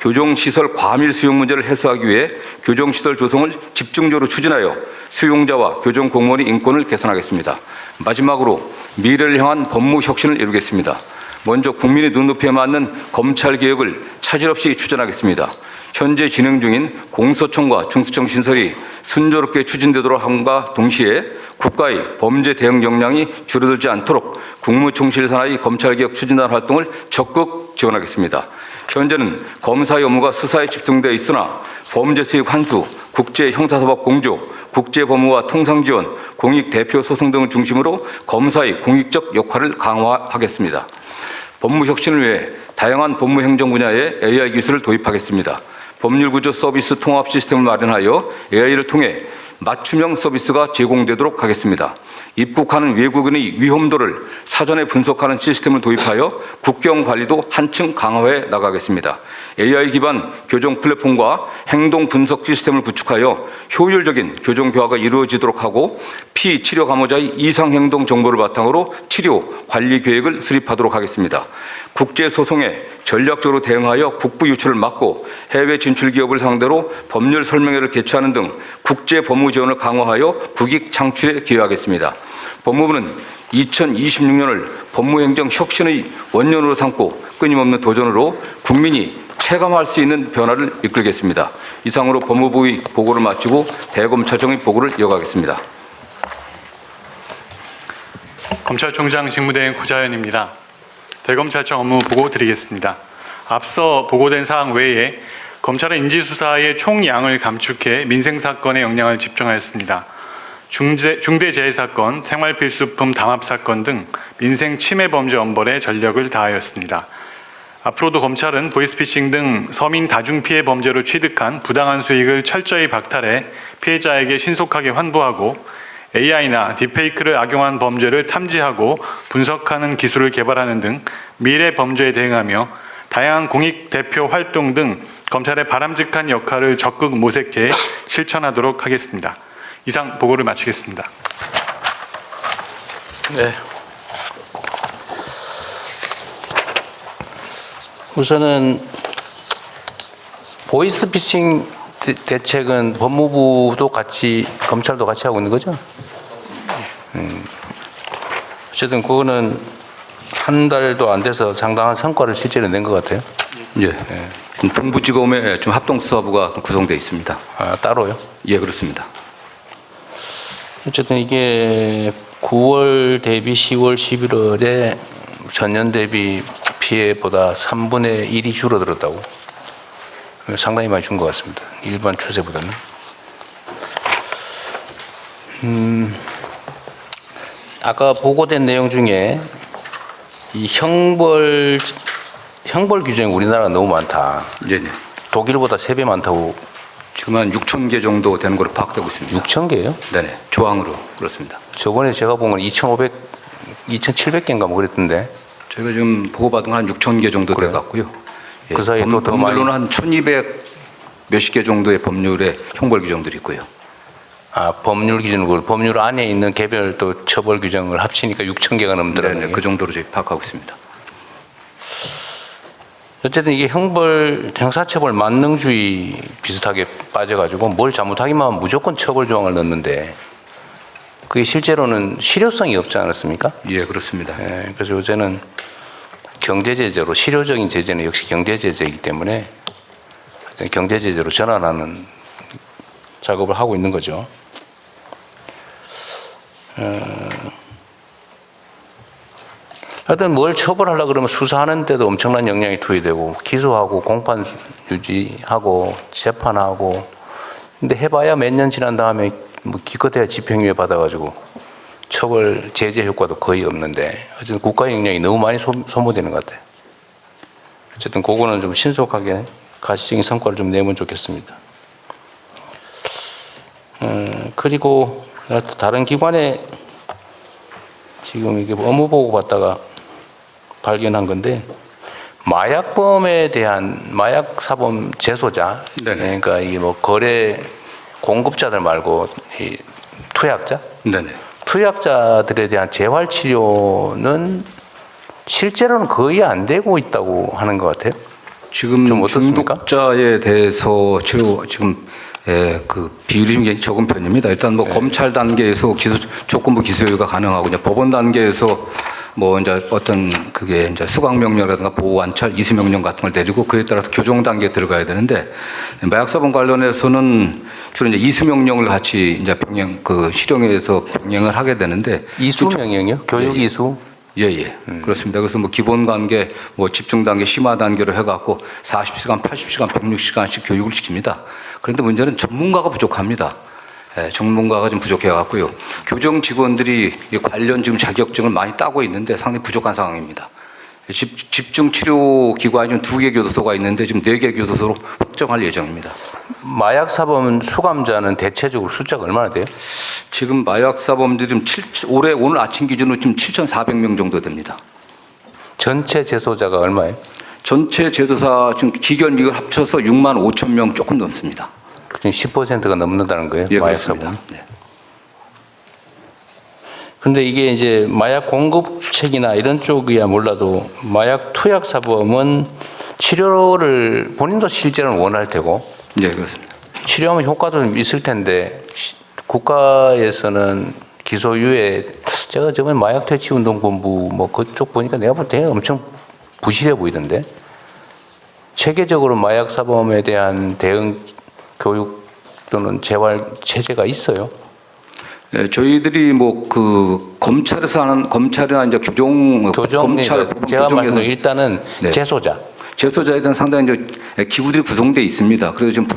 교정시설 과밀 수용 문제를 해소하기 위해 교정시설 조성을 집중적으로 추진하여 수용자와 교정 공무원의 인권을 개선하겠습니다. 마지막으로 미래를 향한 법무 혁신을 이루겠습니다. 먼저 국민의 눈높이에 맞는 검찰개혁을 차질 없이 추진하겠습니다. 현재 진행 중인 공소청과 중수청 신설이 순조롭게 추진되도록 함과 동시에 국가의 범죄 대응 역량이 줄어들지 않도록 국무총실 산하의 검찰개혁 추진단 활동을 적극 지원하겠습니다. 현재는 검사의 업무가 수사에 집중되어 있으나 범죄 수익 환수, 국제 형사사법 공조, 국제법무와 통상지원, 공익대표 소송 등을 중심으로 검사의 공익적 역할을 강화하겠습니다. 법무혁신을 위해 다양한 법무행정 분야에 AI 기술을 도입하겠습니다. 법률구조 서비스 통합 시스템을 마련하여 AI를 통해 맞춤형 서비스가 제공되도록 하겠습니다. 입국하는 외국인의 위험도를 사전에 분석하는 시스템을 도입하여 국경 관리도 한층 강화해 나가겠습니다. AI 기반 교정 플랫폼과 행동 분석 시스템을 구축하여 효율적인 교정 교화가 이루어지도록 하고 피치료 감호자의 이상 행동 정보를 바탕으로 치료 관리 계획을 수립하도록 하겠습니다. 국제 소송에 전략적으로 대응하여 국부 유출을 막고 해외 진출 기업을 상대로 법률 설명회를 개최하는 등 국제 법무 지원을 강화하여 국익 창출에 기여하겠습니다. 법무부는 2026년을 법무행정 혁신의 원년으로 삼고 끊임없는 도전으로 국민이 체감할 수 있는 변화를 이끌겠습니다. 이상으로 법무부의 보고를 마치고 대검찰청의 보고를 이어가겠습니다. 검찰총장 직무대행 구자연입니다. 대검찰청 업무 보고 드리겠습니다. 앞서 보고된 사항 외에 검찰은 인지수사의 총량을 감축해 민생사건에 역량을 집중하였습니다. 중대재해사건, 생활필수품 담합사건 등 민생 침해범죄 엄벌에 전력을 다하였습니다. 앞으로도 검찰은 보이스피싱 등 서민 다중피해 범죄로 취득한 부당한 수익을 철저히 박탈해 피해자에게 신속하게 환부하고 AI나 딥페이크를 악용한 범죄를 탐지하고 분석하는 기술을 개발하는 등 미래 범죄에 대응하며 다양한 공익 대표 활동 등 검찰의 바람직한 역할을 적극 모색해 실천하도록 하겠습니다. 이상 보고를 마치겠습니다. 네. 우선은 보이스피싱 대책은 법무부도 같이 검찰도 같이 하고 있는 거죠? 어쨌든 그거는 한 달도 안 돼서 상당한 성과를 실제로 낸 것 같아요. 예. 예. 동부지검에 좀 합동수사부가 구성되어 있습니다. 아, 따로요? 예, 그렇습니다. 어쨌든 이게 9월 대비 10월, 11월에 전년 대비 피해보다 3분의 1이 줄어들었다고. 상당히 많이 준 것 같습니다. 일반 추세보다는. 아까 보고된 내용 중에 이 형벌 규정이 우리나라가 너무 많다. 네네. 독일보다 3배 많다고. 지금 한 6,000개 정도 되는 걸로 파악되고 있습니다. 6,000개요? 네네. 조항으로 그렇습니다. 저번에 제가 본 건 2,700개인가 뭐 그랬던데. 저희가 지금 보고받은 건 한 6,000개 정도 그래요? 돼 갖고요. 예, 그 사이에 또 더 법률로는 한 1,200 몇십 개 정도의 법률의 형벌 규정들이 있고요. 아, 법률 기준으로 법률 안에 있는 개별 또 처벌 규정을 합치니까 6,000개가 넘더라고요. 네네. 그 정도로 저희 파악하고 있습니다. 어쨌든 이게 형사처벌 만능주의 비슷하게 빠져가지고 뭘 잘못하기만 하면 무조건 처벌 조항을 넣는데 그게 실제로는 실효성이 없지 않았습니까? 예, 그렇습니다. 예, 그래서 요새는 경제제재로 실효적인 제재는 역시 경제제재이기 때문에 경제제재로 전환하는 작업을 하고 있는 거죠. 하여튼 뭘 처벌하려고 그러면 수사하는 데도 엄청난 역량이 투입되고 기소하고 공판 유지하고 재판하고 근데 해봐야 몇 년 지난 다음에 뭐 기껏해야 집행유예 받아가지고 처벌 제재 효과도 거의 없는데 어쨌든 국가 역량이 너무 많이 소모되는 것 같아요. 어쨌든 그거는 좀 신속하게 가시적인 성과를 좀 내면 좋겠습니다. 그리고 다른 기관에 지금 이게 업무 보고 받다가 발견한 건데 마약범에 대한 마약 사범 재소자, 네네. 그러니까 이게 뭐 거래 공급자들 말고 이 투약자, 네네. 투약자들에 대한 재활 치료는 실제로는 거의 안 되고 있다고 하는 것 같아요. 지금 좀 어떻습니까? 중독자에 대해서 지금 그 비율이 좀 굉장히 적은 편입니다. 일단 뭐 검찰 단계에서 조건부 기소유예가 가능하고 이제 법원 단계에서 뭐 이제 어떤 그게 이제 수강 명령이라든가 보호 관찰, 이수 명령 같은 걸 내리고 그에 따라서 교정 단계에 들어가야 되는데 마약 사범 관련해서는 주로 이제 이수 명령을 같이 이제 병행 그 실형에서 병행을 하게 되는데 이수 명령이요? 교육 이수? 예. 그렇습니다. 그래서 뭐 기본 단계, 뭐 집중 단계, 심화 단계로 해갖고 40시간, 80시간, 160시간씩 교육을 시킵니다. 그런데 문제는 전문가가 부족합니다. 전문가가 좀 부족해갖고요. 교정 직원들이 이 관련 지금 자격증을 많이 따고 있는데 상당히 부족한 상황입니다. 집중 치료 기관이 좀 2개 교도소가 있는데 지금 4개 교도소로 확정할 예정입니다. 마약 사범 수감자는 대체적으로 숫자가 얼마나 돼요? 지금 마약 사범들이 올해 오늘 아침 기준으로 지금 7,400명 정도 됩니다. 전체 재소자가 얼마예요? 전체 제도사 지금 기견 미결 합쳐서 6만 5천 명 조금 넘습니다. 10%가 넘는다는 거예요? 예, 마약 그렇습니다. 사범. 네. 근데 이게 이제 마약 공급책이나 이런 쪽이야 몰라도 마약 투약 사범은 치료를 본인도 실제로는 원할 테고 네, 그렇습니다. 치료하면 효과도 좀 있을 텐데 국가에서는 기소유예 제가 저번에 마약 퇴치 운동본부 뭐 그쪽 보니까 내가 볼 때 엄청 부실해 보이던데 체계적으로 마약 사범에 대한 대응 교육 또는 재활 체제가 있어요? 예, 저희들이 뭐 그 검찰에서 하는 검찰이나 이제 검찰 제가 교정에서 말하는 일단은 네. 재소자 재소자에 대한 상당히 이제 기구들이 구성돼 있습니다. 그래서 지금